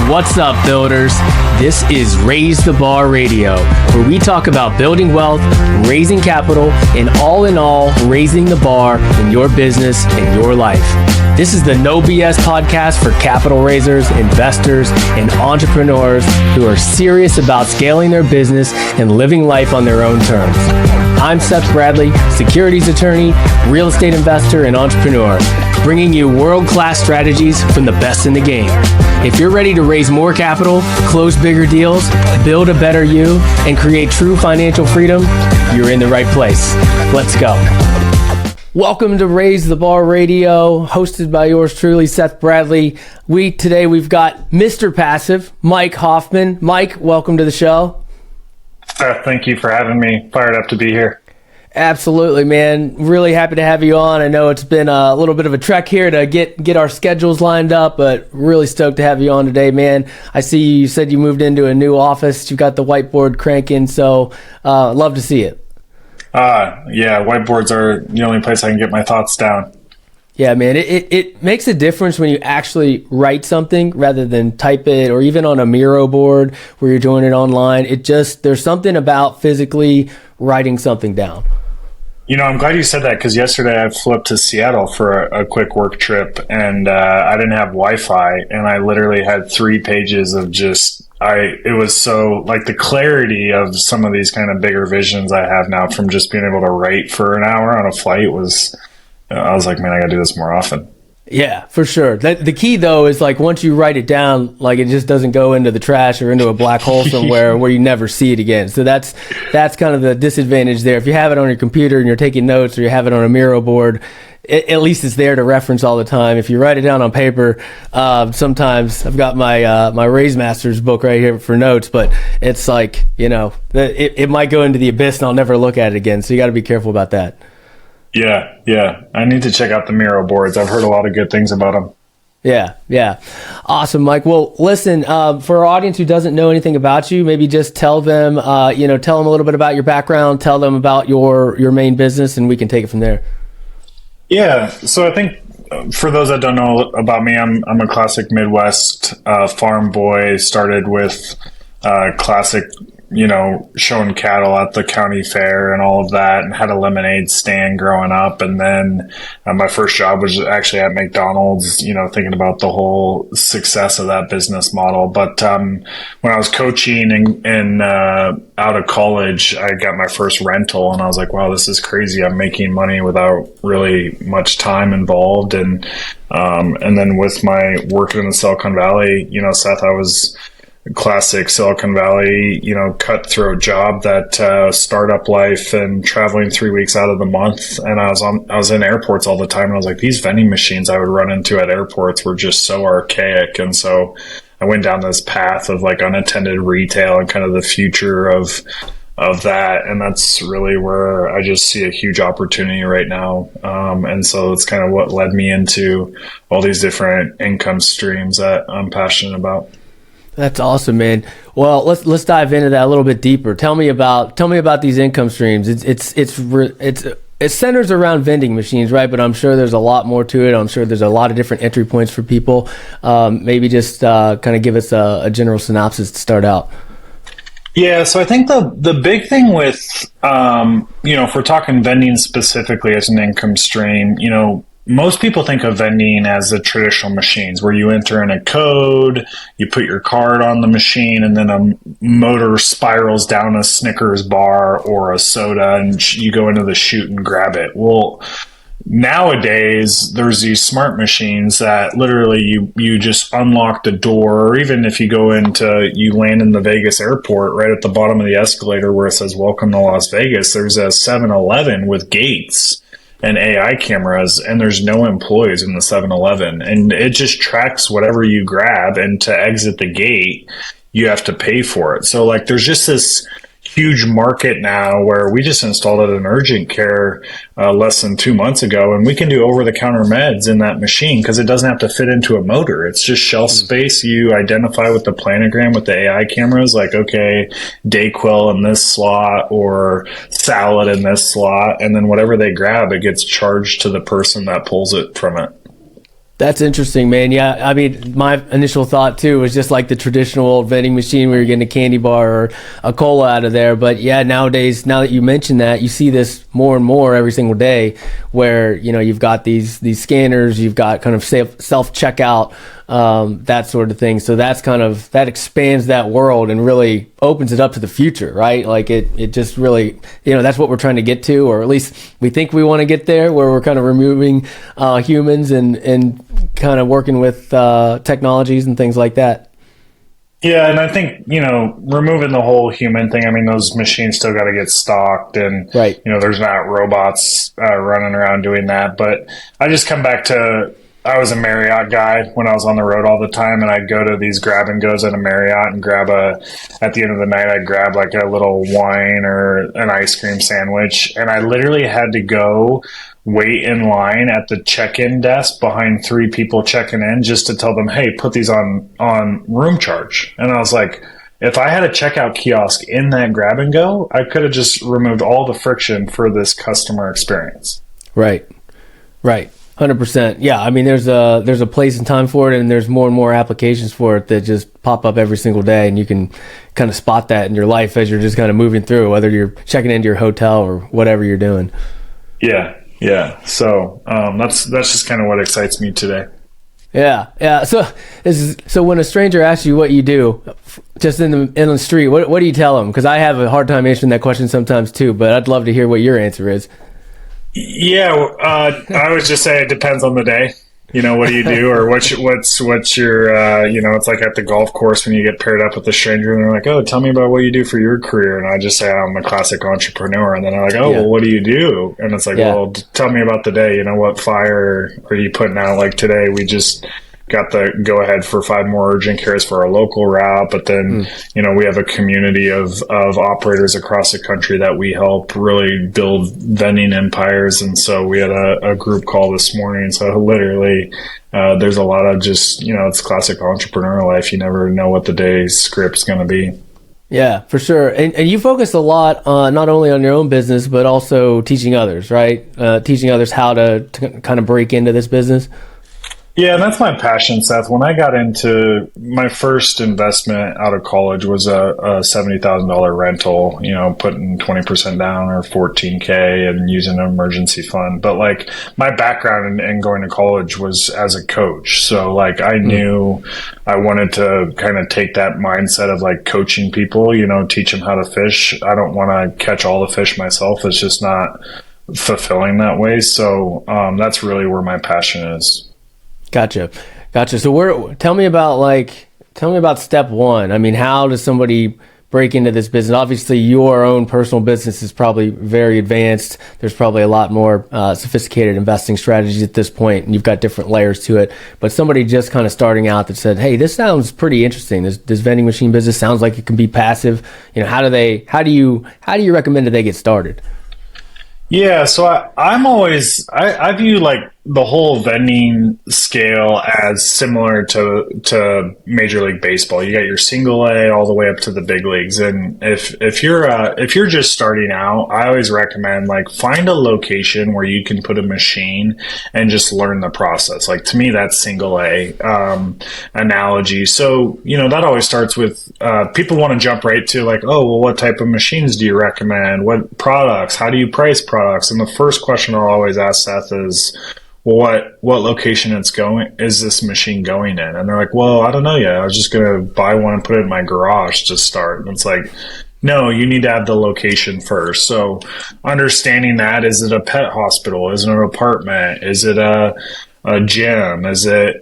What's up, builders? This is Raise the Bar Radio, where we talk about building wealth, raising capital, and all in all, raising the bar in your business and your life. This is the No BS podcast for capital raisers, investors, and entrepreneurs who are serious about scaling their business and living life on their own terms. I'm Seth Bradley, securities attorney, real estate investor, and entrepreneur, bringing you world-class strategies from the best in the game. If you're ready to raise more capital, close bigger deals, build a better you, and create true financial freedom, you're in the right place. Let's go. Welcome to Raise the Bar Radio, hosted by yours truly, Seth Bradley. Today we've got Mr. Passive, Mike Hoffman. Mike, welcome to the show. Seth, thank you for having me. Fired up to be here. Absolutely, man. Really happy to have you on. I know it's been a little bit of a trek here to get our schedules lined up, but really stoked to have you on today, man. I see you said you moved into a new office. You've got the whiteboard cranking, so love to see it. Yeah, whiteboards are the only place I can get my thoughts down. Yeah, man, it makes a difference when you actually write something rather than type it, or even on a Miro board where you're doing it online. There's something about physically writing something down. You know, I'm glad you said that, because yesterday I flew up to Seattle for a quick work trip, and I didn't have Wi-Fi, and I literally had 3 pages of it was so, like, the clarity of some of these kind of bigger visions I have now from just being able to write for an hour on a flight was, I was like, man, I gotta do this more often. Yeah, for sure. The key, though, is like once you write it down, like it just doesn't go into the trash or into a black hole somewhere where you never see it again. So that's kind of the disadvantage there. If you have it on your computer and you're taking notes, or you have it on a Miro board, at least it's there to reference all the time. If you write it down on paper, sometimes I've got my Raise Masters book right here for notes, but it's like, you know, it might go into the abyss and I'll never look at it again. So you got to be careful about that. Yeah. I need to check out the Miro boards. I've heard a lot of good things about them. Yeah. Awesome, Mike. Well, listen, for our audience who doesn't know anything about you, maybe just tell them a little bit about your background, tell them about your main business, and we can take it from there. Yeah. So I think for those that don't know about me, I'm a classic Midwest farm boy. Started with classic, showing cattle at the county fair and all of that, and had a lemonade stand growing up. And then my first job was actually at McDonald's, thinking about the whole success of that business model. But when I was coaching and out of college, I got my first rental, and I was like, wow, this is crazy. I'm making money without really much time involved. And then with my working in the Silicon Valley, Seth, I was classic Silicon Valley, cutthroat job, that startup life, and traveling 3 weeks out of the month. And I was in airports all the time. And I was like, these vending machines I would run into at airports were just so archaic. And so I went down this path of like unattended retail and kind of the future of that. And that's really where I just see a huge opportunity right now. And so it's kind of what led me into all these different income streams that I'm passionate about. That's awesome, man. Well, let's dive into that a little bit deeper. Tell me about these income streams. It centers around vending machines, right? But I'm sure there's a lot more to it. I'm sure there's a lot of different entry points for people. Maybe just kind of give us a general synopsis to start out. Yeah, so I think the big thing with if we're talking vending specifically as an income stream, most people think of vending as the traditional machines where you enter in a code, you put your card on the machine, and then a motor spirals down a Snickers bar or a soda, and you go into the chute and grab it. Well, nowadays, there's these smart machines that literally you just unlock the door, or even if you you land in the Vegas airport, right at the bottom of the escalator where it says, "Welcome to Las Vegas," there's a 7-Eleven with gates and AI cameras, and there's no employees in the 7-Eleven, and it just tracks whatever you grab, and to exit the gate, you have to pay for it. So like there's just this huge market now where we just installed it in urgent care less than 2 months ago, and we can do over-the-counter meds in that machine because it doesn't have to fit into a motor. It's just shelf space. You identify with the planogram with the AI cameras, like, okay, Dayquil in this slot or salad in this slot, and then whatever they grab, it gets charged to the person that pulls it from it. That's interesting, man. Yeah, I mean, my initial thought too was just like the traditional old vending machine where you're getting a candy bar or a cola out of there. But yeah, nowadays, now that you mention that, you see this more and more every single day, where you've got these scanners, you've got kind of self checkout, that sort of thing. So that expands that world and really opens it up to the future, right? Like it just really, that's what we're trying to get to, or at least we think we want to get there, where we're kind of removing humans and kind of working with technologies and things like that. Yeah, and I think, removing the whole human thing, I mean, those machines still got to get stocked, and, right. There's not robots running around doing that. But I just come back to, I was a Marriott guy when I was on the road all the time, and I'd go to these grab and goes at a Marriott and at the end of the night, I'd grab like a little wine or an ice cream sandwich. And I literally had to go wait in line at the check-in desk behind 3 people checking in just to tell them, hey, put these on room charge. And I was like, if I had a checkout kiosk in that grab and go, I could have just removed all the friction for this customer experience. Right. 100%. Yeah. I mean, there's a place and time for it, and there's more and more applications for it that just pop up every single day, and you can kind of spot that in your life as you're just kind of moving through, whether you're checking into your hotel or whatever you're doing. Yeah. So that's just kind of what excites me today. Yeah. So when a stranger asks you what you do, just in the street, what do you tell them? Because I have a hard time answering that question sometimes too, but I'd love to hear what your answer is. Yeah, I would just say it depends on the day. What do you do, or what's your it's like at the golf course when you get paired up with a stranger and they're like, oh, tell me about what you do for your career. And I just say, I'm a classic entrepreneur. And then they're like, oh, well, what do you do? And it's like, well, tell me about the day. What fire are you putting out? Like today, we just got the go ahead for 5 more urgent cares for our local route. But then, we have a community of operators across the country that we help really build vending empires. And so we had a group call this morning. So literally, there's a lot of just, it's classic entrepreneurial life. You never know what the day's script's going to be. Yeah, for sure. And you focus a lot on not only on your own business, but also teaching others, right? Teaching others how to kind of break into this business. Yeah, and that's my passion, Seth. When I got into my first investment out of college was a $70,000 rental, putting 20% down or $14K and using an emergency fund. But like my background in going to college was as a coach. So like I knew I wanted to kind of take that mindset of like coaching people, teach them how to fish. I don't want to catch all the fish myself. It's just not fulfilling that way. So that's really where my passion is. Gotcha. So tell me about step one. I mean, how does somebody break into this business? Obviously, your own personal business is probably very advanced. There's probably a lot more sophisticated investing strategies at this point, and you've got different layers to it. But somebody just kind of starting out that said, hey, this sounds pretty interesting. This vending machine business sounds like it can be passive. How do you recommend that they get started? Yeah, so I view like the whole vending scale as similar to Major League Baseball. You got your single A all the way up to the big leagues, and if you're just starting out, I always recommend like find a location where you can put a machine and just learn the process. Like to me, that's single A analogy. So that always starts with people want to jump right to like, oh well, what type of machines do you recommend? What products? How do you price products? And the first question I'll always ask Seth is, well, what location is this machine going in? And they're like, well, I don't know yet. I was just going to buy one and put it in my garage to start. And it's like, no, you need to have the location first. So understanding that, is it a pet hospital? Is it an apartment? Is it a gym? Is it,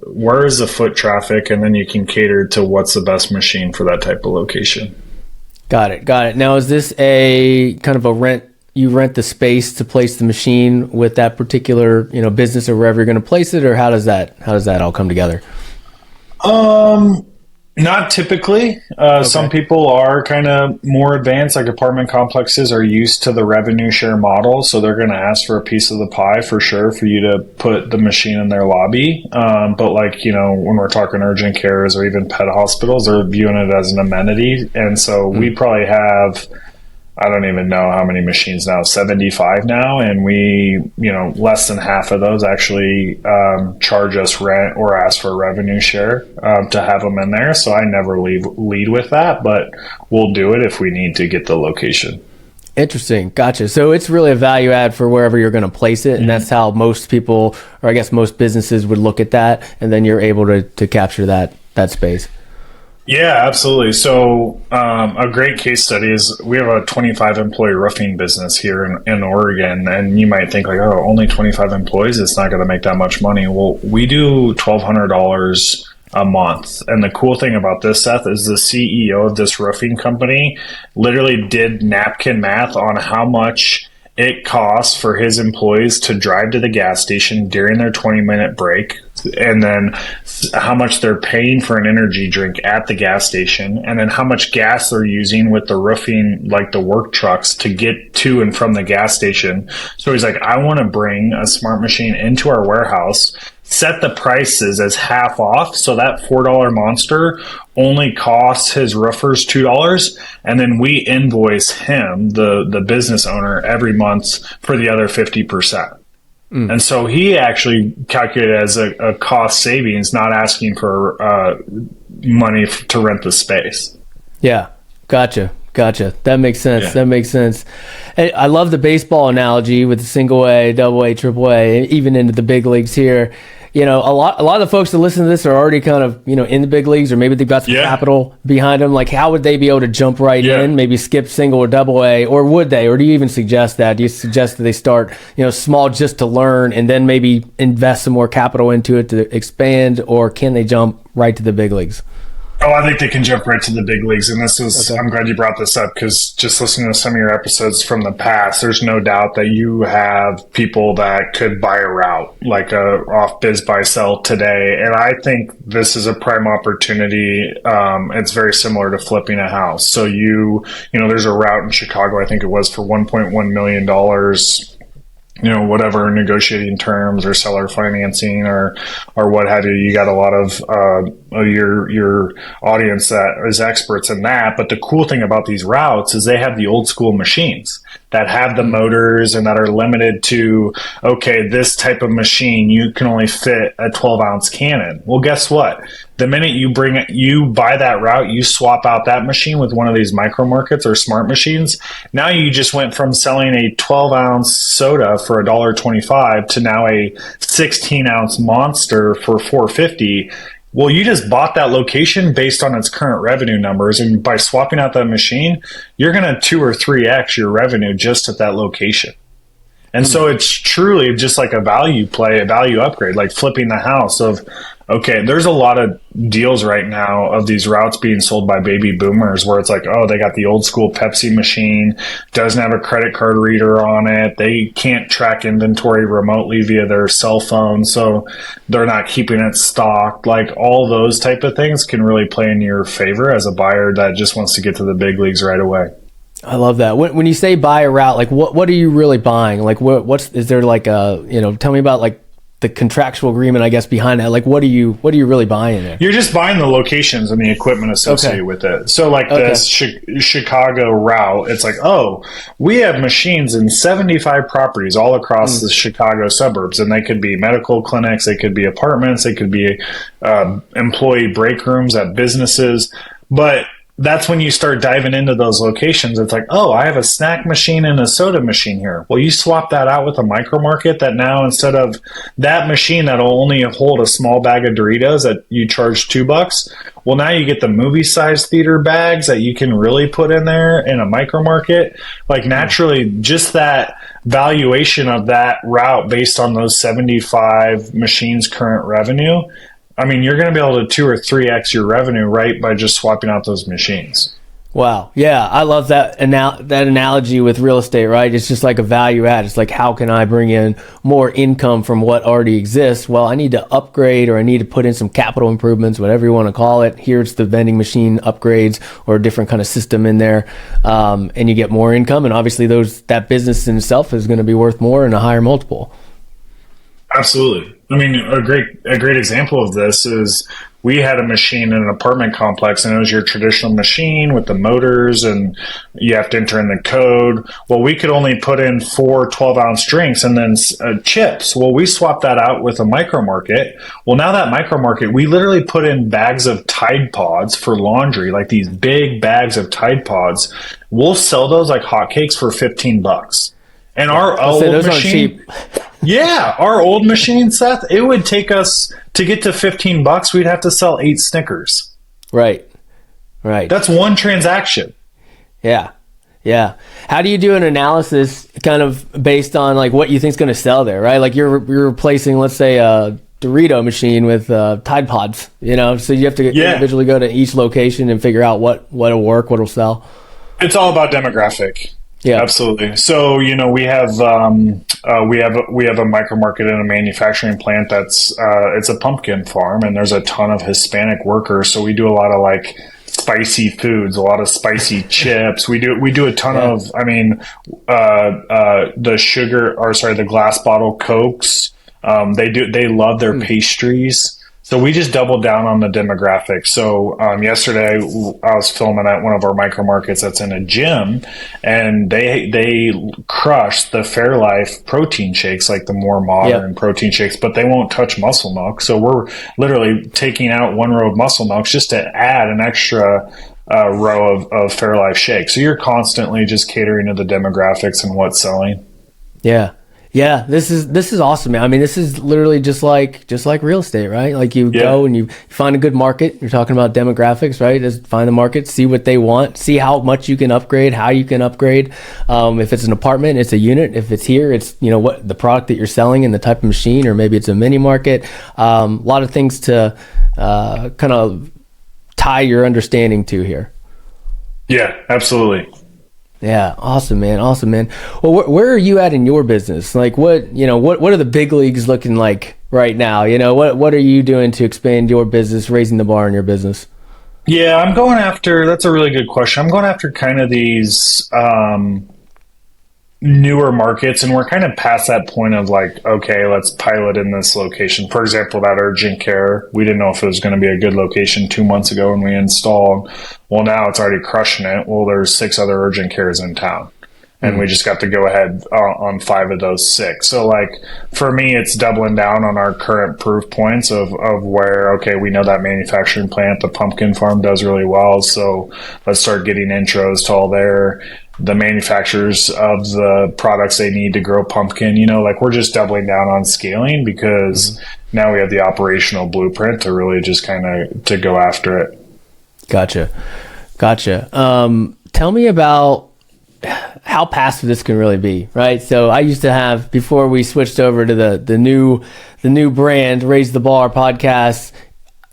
where is the foot traffic? And then you can cater to what's the best machine for that type of location. Got it. Now, is this a kind of a rent? You rent the space to place the machine with that particular, business or wherever you're going to place it, or how does that all come together? Not typically. Okay. Some people are kind of more advanced, like apartment complexes are used to the revenue share model. So they're going to ask for a piece of the pie for sure for you to put the machine in their lobby. But like, when we're talking urgent cares or even pet hospitals, they're viewing it as an amenity. And so we probably have I don't even know how many machines now, 75 now. And we, less than half of those actually charge us rent or ask for a revenue share to have them in there. So I never lead with that, but we'll do it if we need to get the location. Interesting. Gotcha. So it's really a value add for wherever you're going to place it. And that's how most people, or I guess most businesses would look at that. And then you're able to capture that space. Yeah, absolutely. So a great case study is we have a 25 employee roofing business here in Oregon. And you might think like, oh, only 25 employees, it's not going to make that much money. Well, we do $1,200 a month. And the cool thing about this, Seth, is the CEO of this roofing company literally did napkin math on how much it costs for his employees to drive to the gas station during their 20-minute break, and then how much they're paying for an energy drink at the gas station, and then how much gas they're using with the roofing, like the work trucks, to get to and from the gas station. So he's like, I want to bring a smart machine into our warehouse, set the prices as half off, so that $4 monster only costs his roofers $2, and then we invoice him, the business owner, every month for the other 50%. And so he actually calculated as a cost savings, not asking for money to rent the space. Yeah, gotcha. That makes sense. Yeah. That makes sense. And I love the baseball analogy with the single A, double A, triple A, even into the big leagues here. A lot of the folks that listen to this are already kind of, in the big leagues, or maybe they've got some capital behind them. Like, how would they be able to jump right in, maybe skip single or double A, or would they? Or do you even suggest that? Do you suggest that they start, small just to learn and then maybe invest some more capital into it to expand, or can they jump right to the big leagues? Oh, I think they can jump right to the big leagues. And this is, okay. I'm glad you brought this up, because just listening to some of your episodes from the past, there's no doubt that you have people that could buy a route, like a off biz buy sell today. And I think this is a prime opportunity. It's very similar to flipping a house. So there's a route in Chicago, I think it was for $1.1 million. Whatever negotiating terms or seller financing or what have you. You got a lot of your audience that is experts in that. But the cool thing about these routes is they have the old school machines that have the motors and that are limited to, okay, this type of machine, you can only fit a 12-ounce cannon. Well, guess what? The minute you buy that route, you swap out that machine with one of these micro markets or smart machines. Now you just went from selling a 12-ounce soda for $1.25 to now a 16-ounce monster for $4.50. Well, you just bought that location based on its current revenue numbers, and by swapping out that machine, you're going to 2 or 3x your revenue just at that location. And so it's truly just like a value play, a value upgrade, like flipping the house of, okay, there's a lot of deals right now of these routes being sold by baby boomers where it's like, oh, they got the old school Pepsi machine, doesn't have a credit card reader on it. They can't track inventory remotely via their cell phone, so they're not keeping it stocked. Like all those type of things can really play in your favor as a buyer that just wants to get to the big leagues right away. I love that. When you say buy a route, like what are you really buying? Like is there like tell me about like the contractual agreement, I guess, behind that. Like what are you really buying there? You're just buying the locations and the equipment associated with it. So like this Chicago route, it's like, oh, we have machines in 75 properties all across the Chicago suburbs, and they could be medical clinics, they could be apartments, they could be employee break rooms at businesses. But that's when you start diving into those locations. It's like, oh, I have a snack machine and a soda machine here. Well, you swap that out with a micro market that now, instead of that machine that'll only hold a small bag of Doritos that you charge $2, well, now you get the movie size theater bags that you can really put in there in a micro market. Like naturally, just that valuation of that route based on those 75 machines' current revenue, I mean, you're going to be able to 2 or 3x your revenue right by just swapping out those machines. Wow. Yeah. I love that analogy with real estate, right? It's just like a value add. It's like, how can I bring in more income from what already exists? Well, I need to upgrade, or I need to put in some capital improvements, whatever you want to call it. Here's the vending machine upgrades or a different kind of system in there. And you get more income. And obviously that business in itself is going to be worth more and a higher multiple. Absolutely. I mean, a great example of this is we had a machine in an apartment complex, and it was your traditional machine with the motors, and you have to enter in the code. Well, we could only put in 4 12-ounce drinks and then chips. Well, we swapped that out with a micro market. Well, now that micro market, we literally put in bags of Tide Pods for laundry, like these big bags of Tide Pods. We'll sell those like hotcakes for $15. And our old machine, yeah, our old machine, Seth, it would take us to get to $15. We'd have to sell 8 Snickers. Right. That's one transaction. Yeah. How do you do an analysis kind of based on like what you think is going to sell there, right? Like you're replacing, let's say, a Dorito machine with Tide Pods, so you have to individually go to each location and figure out what'll work, what'll sell. It's all about demographic. Yeah, absolutely. So, we have a micro market and a manufacturing plant that's it's a pumpkin farm, and there's a ton of Hispanic workers. So we do a lot of like spicy foods, a lot of spicy chips. We do a ton of, the glass bottle Cokes. They love their pastries. So we just doubled down on the demographics. So yesterday I was filming at one of our micro markets that's in a gym, and they crushed the Fairlife protein shakes, like the more modern protein shakes, but they won't touch muscle milk. So we're literally taking out 1 row of muscle milks just to add an extra row of Fairlife shakes. So you're constantly just catering to the demographics and what's selling. Yeah, this is awesome, man. I mean, this is literally just like real estate, right? Like you go and you find a good market. You're talking about demographics, right? Just find the market, see what they want, see how much you can upgrade, how you can upgrade. If it's an apartment, it's a unit. If it's here, it's what the product that you're selling and the type of machine, or maybe it's a mini market. A lot of things to kind of tie your understanding to here. Yeah, absolutely. Yeah. Awesome, man. Well, where are you at in your business? Like what are the big leagues looking like right now? What are you doing to expand your business, raising the bar in your business? Yeah, that's a really good question. I'm going after kind of these, newer markets, and we're kind of past that point of like, okay, let's pilot in this location. For example, that urgent care, we didn't know if it was going to be a good location 2 months ago when we installed. Well, now it's already crushing it. Well, there's 6 other urgent cares in town, and we just got to go ahead on 5 of those 6. So like for me, it's doubling down on our current proof points of where, okay, we know that manufacturing plant, the pumpkin farm, does really well. So let's start getting intros to all the manufacturers of the products they need to grow pumpkin. Like we're just doubling down on scaling because now we have the operational blueprint to really just kind of to go after it. Gotcha. Tell me about how passive this can really be, right? So I used to have, before we switched over to the new brand, Raise the Bar podcast,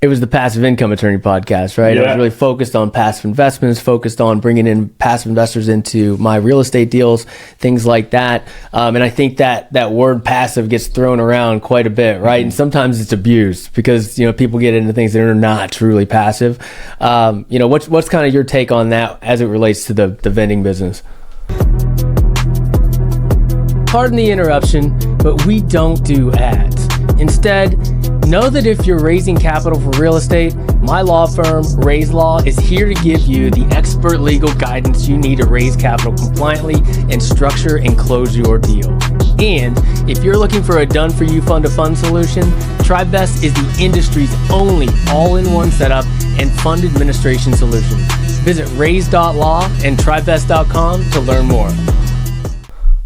it was the Passive Income Attorney podcast, right? Yeah. It was really focused on passive investments, focused on bringing in passive investors into my real estate deals, things like that. And I think that word passive gets thrown around quite a bit, right? And sometimes it's abused because, people get into things that are not truly passive. What's kind of your take on that as it relates to the vending business? Pardon the interruption, but we don't do ads. Instead, know that if you're raising capital for real estate, my law firm, Raise Law, is here to give you the expert legal guidance you need to raise capital compliantly and structure and close your deal. And if you're looking for a done-for-you fund-to-fund solution, TribeVest is the industry's only all-in-one setup and fund administration solution. Visit raise.law and tribevest.com to learn more.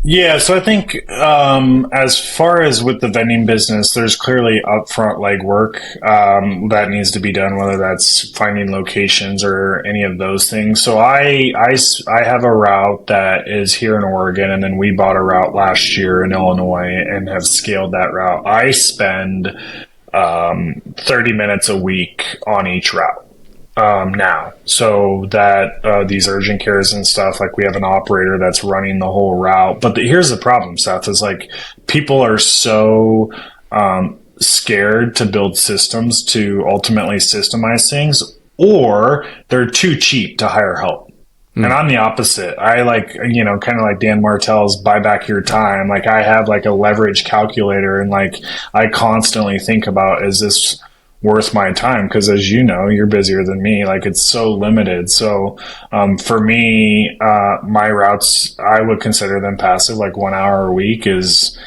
Yeah, so I think as far as with the vending business, there's clearly upfront legwork that needs to be done, whether that's finding locations or any of those things. So I have a route that is here in Oregon, and then we bought a route last year in Illinois and have scaled that route. I spend 30 minutes a week on each route. Now, so that these urgent cares and stuff, like we have an operator that's running the whole route. But here's the problem, Seth, is like people are so scared to build systems to ultimately systemize things, or they're too cheap to hire help. And I'm the opposite. I kind of like Dan Martell's buy back your time. Like I have like a leverage calculator, and like I constantly think about, is this worth my time, because as you know, you're busier than me. Like, it's so limited. So for me, my routes, I would consider them passive. Like 1 hour a week is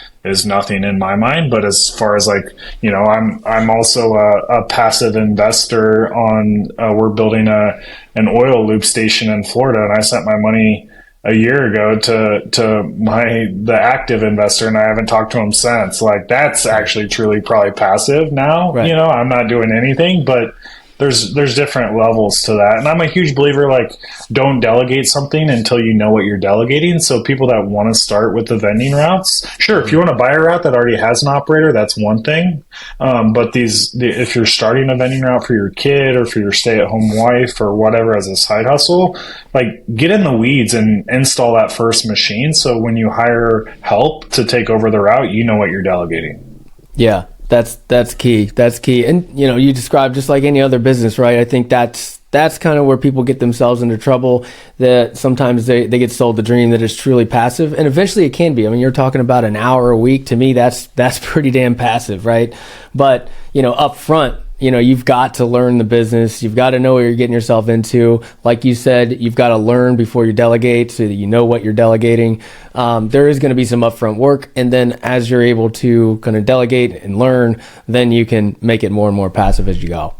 nothing in my mind. But as far as like, I'm also a passive investor on, we're building an oil loop station in Florida, and I sent my money a year ago to the active investor, and I haven't talked to him since. Like, that's actually truly probably passive now. Right. I'm not doing anything, but there's different levels to that. And I'm a huge believer, like, don't delegate something until you know what you're delegating. So people that want to start with the vending routes, sure, if you want to buy a route that already has an operator, that's one thing. But if you're starting a vending route for your kid or for your stay-at-home wife or whatever as a side hustle, like, get in the weeds and install that first machine. So when you hire help to take over the route, you know what you're delegating. Yeah. That's key. That's key. And, you described just like any other business, right? I think that's kind of where people get themselves into trouble, that sometimes they get sold the dream that it's truly passive, and eventually it can be. I mean, you're talking about an hour a week. To me, that's pretty damn passive, right? But, up front, you've got to learn the business. You've got to know what you're getting yourself into. Like you said, you've got to learn before you delegate so that you know what you're delegating. There is going to be some upfront work. And then as you're able to kind of delegate and learn, then you can make it more and more passive as you go.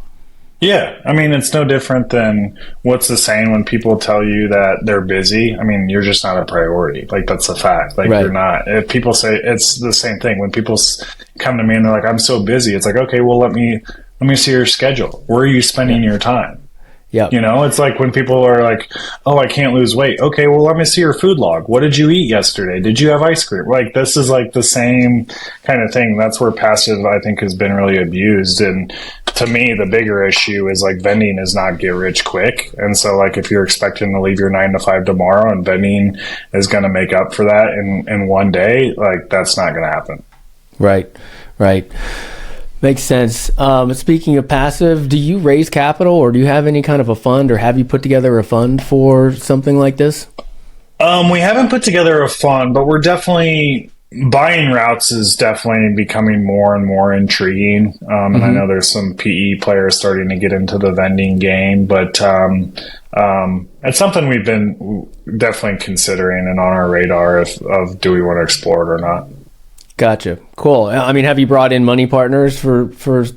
Yeah. I mean, it's no different than what's the saying when people tell you that they're busy. I mean, you're just not a priority. Like, that's a fact. Like, right. You're not. If people say, it's the same thing. When people come to me and they're like, I'm so busy, it's like, okay, well, let me see your schedule. Where are you spending your time? Yeah. It's like when people are like, oh, I can't lose weight. Okay, well, let me see your food log. What did you eat yesterday? Did you have ice cream? Like, this is like the same kind of thing. That's where passive, I think, has been really abused. And to me, the bigger issue is like, vending is not get rich quick. And so, like, if you're expecting to leave your 9 to 5 tomorrow and vending is going to make up for that in one day, like, that's not going to happen. Right. Makes sense. Speaking of passive, do you raise capital, or do you have any kind of a fund, or have you put together a fund for something like this? We haven't put together a fund, but we're definitely buying routes is definitely becoming more and more intriguing. And I know there's some PE players starting to get into the vending game, but it's something we've been definitely considering and on our radar of do we want to explore it or not. Gotcha. Cool. I mean, have you brought in money partners for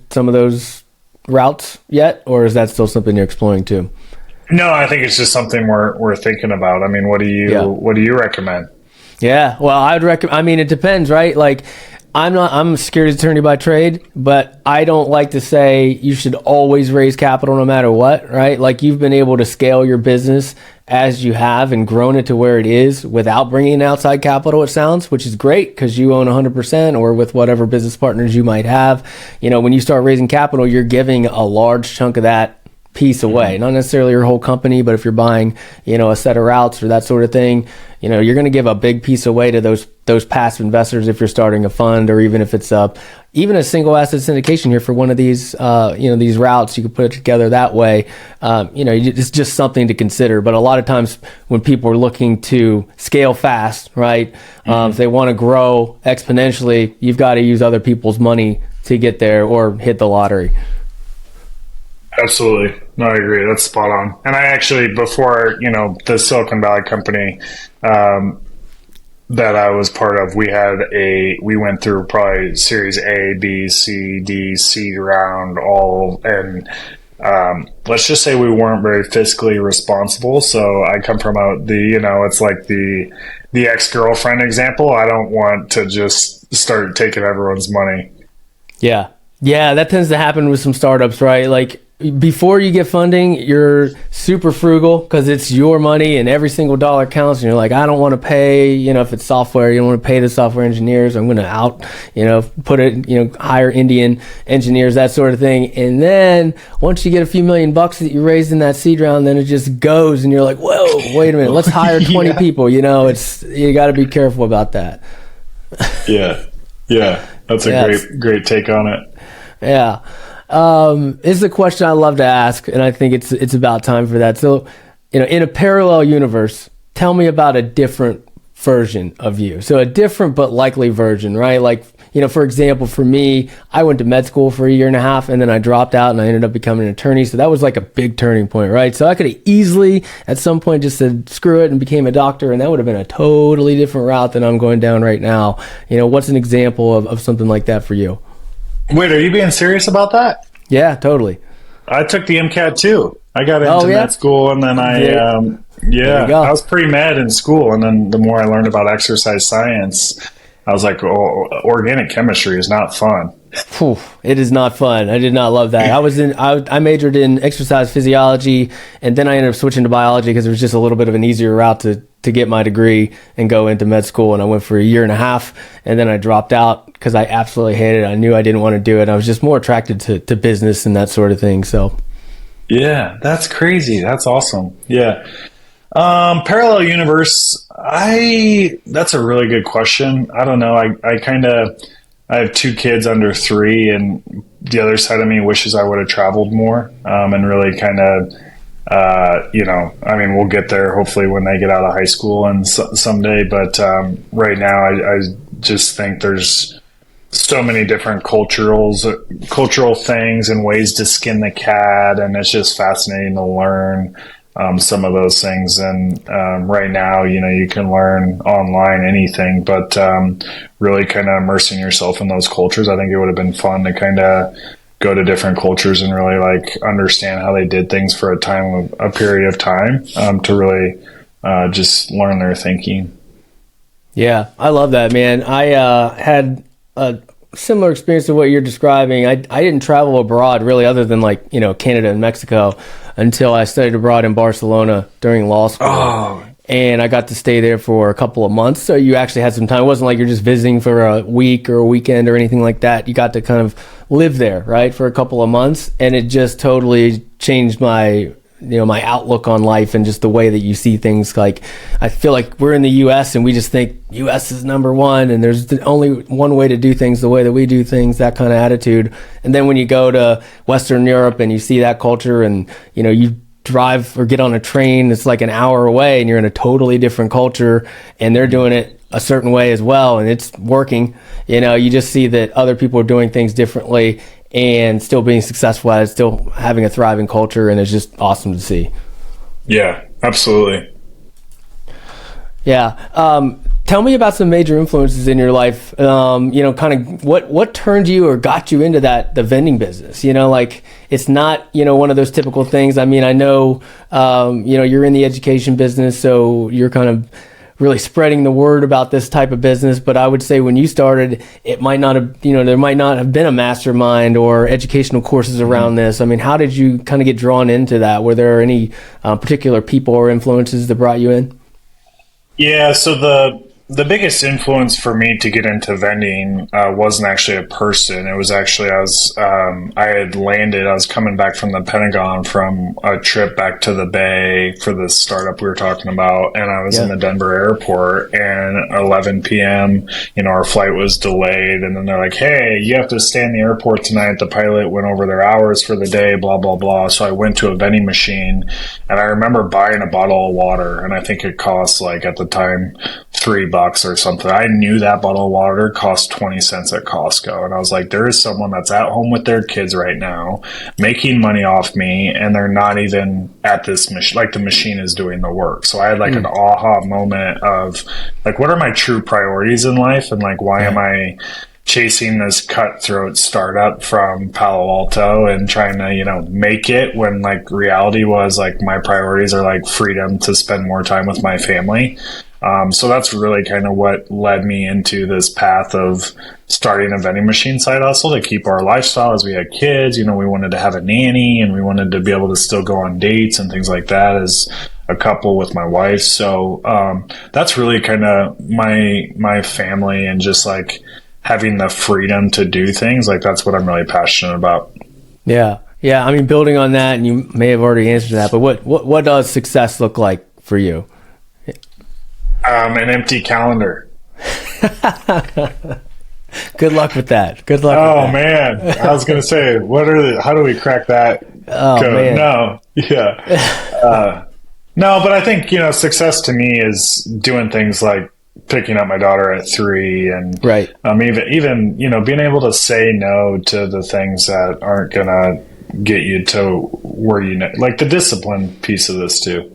some of those routes yet, or is that still something you're exploring too? No, I think it's just something we're thinking about. I mean, what do you recommend? Yeah. Well, I'd recommend. I mean, it depends, right? Like, I'm a securities attorney by trade, but I don't like to say you should always raise capital no matter what, right? Like, you've been able to scale your business as you have and grown it to where it is without bringing in outside capital, it sounds, which is great because you own 100% or with whatever business partners you might have. When you start raising capital, you're giving a large chunk of that piece away, not necessarily your whole company, but if you're buying, a set of routes or that sort of thing, you're going to give a big piece away to those passive investors if you're starting a fund, or even if it's even a single asset syndication here for one of these, these routes, you could put it together that way. It's just something to consider. But a lot of times when people are looking to scale fast, right, if they want to grow exponentially, you've got to use other people's money to get there or hit the lottery. Absolutely. No, I agree. That's spot on. And I actually, before, the Silicon Valley company that I was part of, we went through probably series A, B, C, D, C round, and let's just say we weren't very fiscally responsible. So I come from it's like the ex-girlfriend example. I don't want to just start taking everyone's money. Yeah. Yeah, that tends to happen with some startups, right? Like, before you get funding, you're super frugal because it's your money and every single dollar counts. And you're like, I don't want to pay, if it's software, you don't want to pay the software engineers. I'm going to hire Indian engineers, that sort of thing. And then once you get a few $1 million that you raised in that seed round, then it just goes and you're like, whoa, wait a minute, let's hire 20 people. You got to be careful about that. Yeah. That's a great take on it. Yeah. This is a question I love to ask, and I think it's about time for that. So, in a parallel universe, tell me about a different version of you. So a different but likely version, right? Like, for example, for me, I went to med school for a year and a half, and then I dropped out and I ended up becoming an attorney. So that was like a big turning point, right? So I could have easily at some point just said, screw it, and became a doctor. And that would have been a totally different route than I'm going down right now. What's an example of something like that for you? Wait, are you being serious about that? Yeah, totally. I took the MCAT too. I got into med school, and then I was pre-med in school, and then the more I learned about exercise science, I was like, oh, organic chemistry is not fun. Whew, it is not fun. I did not love that. I majored in exercise physiology, and then I ended up switching to biology because it was just a little bit of an easier route to get my degree and go into med school. And I went for a year and a half, and then I dropped out because I absolutely hated it. I knew I didn't want to do it. I was just more attracted to business and that sort of thing. So, yeah, that's crazy. That's awesome. Yeah. Parallel universe. That's a really good question. I don't know. I have 2 kids under 3, and the other side of me wishes I would have traveled more, and really kind of, we'll get there hopefully when they get out of high school and someday. But right now, I just think there's so many different cultural things and ways to skin the cat, and it's just fascinating to learn some of those things. And right now, you can learn online anything, but really kind of immersing yourself in those cultures. I think it would have been fun to kind of go to different cultures and really like understand how they did things for a period of time, to really just learn their thinking. Yeah, I love that, man. I had a similar experience to what you're describing. I didn't travel abroad really, other than like, Canada and Mexico, until I studied abroad in Barcelona during law school. Oh. And I got to stay there for a couple of months. So you actually had some time. It wasn't like you're just visiting for a week or a weekend or anything like that. You got to kind of live there, right, for a couple of months. And it just totally changed my my outlook on life and just the way that you see things. Like, I feel like we're in the US and we just think US is number one, and there's only one way to do things the way that we do things, that kind of attitude. And then when you go to Western Europe and you see that culture, and you drive or get on a train, it's like an hour away and you're in a totally different culture, and they're doing it a certain way as well, and it's working. You just see that other people are doing things differently and still being successful at it, still having a thriving culture, and it's just awesome to see. Yeah, absolutely. Yeah. Tell me about some major influences in your life. Kind of what turned you or got you into the vending business? It's not, one of those typical things. I mean, I know, you're in the education business, so you're kind of really spreading the word about this type of business. But I would say when you started, it might not have, there might not have been a mastermind or educational courses around this. I mean, how did you kind of get drawn into that? Were there any particular people or influences that brought you in? Yeah, so the biggest influence for me to get into vending wasn't actually a person. It was actually I was coming back from the Pentagon from a trip back to the Bay for the startup we were talking about, and I was in the Denver airport, and 11 p.m., our flight was delayed, and then they're like, hey, you have to stay in the airport tonight. The pilot went over their hours for the day, blah, blah, blah. So I went to a vending machine, and I remember buying a bottle of water, and I think it cost, like, at the time, $3 or something. I knew that bottle of water cost 20 cents at Costco. And I was like, there is someone that's at home with their kids right now making money off me, and they're not even at this machine. Like, the machine is doing the work. So I had like an aha moment of like, what are my true priorities in life? And like, why am I chasing this cutthroat startup from Palo Alto and trying to, make it, when like reality was like, my priorities are like freedom to spend more time with my family. So that's really kind of what led me into this path of starting a vending machine side hustle to keep our lifestyle as we had kids. We wanted to have a nanny, and we wanted to be able to still go on dates and things like that as a couple with my wife. So that's really kind of my family, and just like having the freedom to do things. Like, that's what I'm really passionate about. Yeah. Yeah. I mean, building on that, and you may have already answered that, but what does success look like for you? An empty calendar. Good luck with that. Good luck. Oh man, I was gonna say, how do we crack that code? Man. No, yeah, no. But I think success to me is doing things like picking up my daughter at 3, and Right. even being able to say no to the things that aren't gonna get you to where like the discipline piece of this too.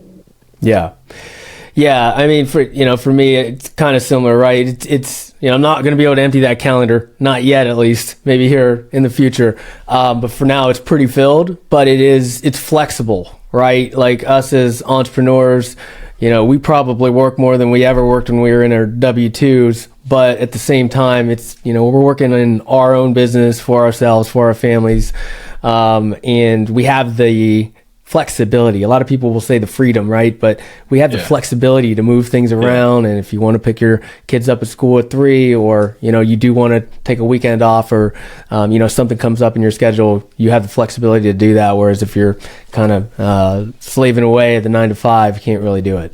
Yeah. Yeah, I mean, for me, it's kind of similar, right? It's I'm not going to be able to empty that calendar, not yet, at least. Maybe here in the future, but for now, it's pretty filled. But it's flexible, right? Like us as entrepreneurs, we probably work more than we ever worked when we were in our W-2s. But at the same time, it's we're working in our own business for ourselves, for our families, and we have the flexibility. A lot of people will say the freedom, right? But we have the flexibility to move things around. And if you want to pick your kids up at school at 3, or, you do want to take a weekend off, or, something comes up in your schedule, you have the flexibility to do that. Whereas if you're kind of slaving away at the 9 to 5, you can't really do it.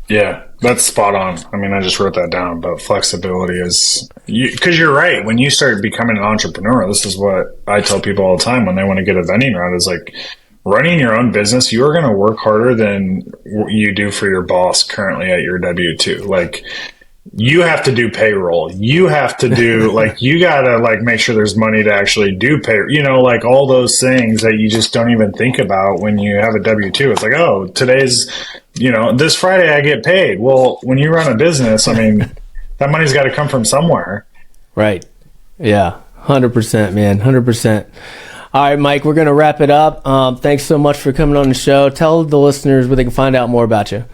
Yeah, that's spot on. I mean, I just wrote that down, but flexibility is, because you're right. When you start becoming an entrepreneur, this is what I tell people all the time when they want to get a vending route, is like, running your own business, you are going to work harder than you do for your boss currently at your W-2. Like, you have to do payroll. You have to do, like, you got to, like, make sure there's money to actually do pay, like all those things that you just don't even think about when you have a W-2. It's like, oh, today's, this Friday I get paid. Well, when you run a business, I mean, that money's got to come from somewhere. Right. Yeah. 100%, man. 100%. All right, Mike, we're going to wrap it up. Thanks so much for coming on the show. Tell the listeners where they can find out more about you.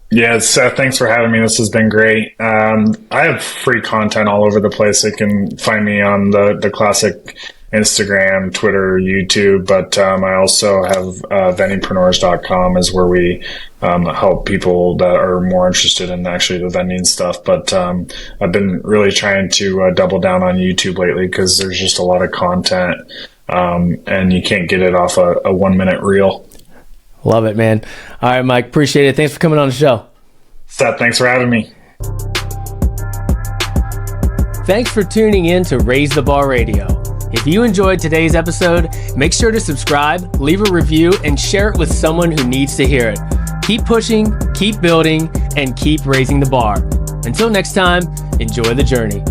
Yeah, Seth, thanks for having me. This has been great. I have free content all over the place. They can find me on the classic Instagram, Twitter, YouTube, but I also have vendingpreneurs.com is where we help people that are more interested in actually the vending stuff. But I've been really trying to double down on YouTube lately because there's just a lot of content. And you can't get it off a 1-minute reel. Love it, man. All right, Mike, appreciate it. Thanks for coming on the show. Seth, thanks for having me. Thanks for tuning in to Raise the Bar Radio. If you enjoyed today's episode, make sure to subscribe, leave a review, and share it with someone who needs to hear it. Keep pushing, keep building, and keep raising the bar. Until next time, enjoy the journey.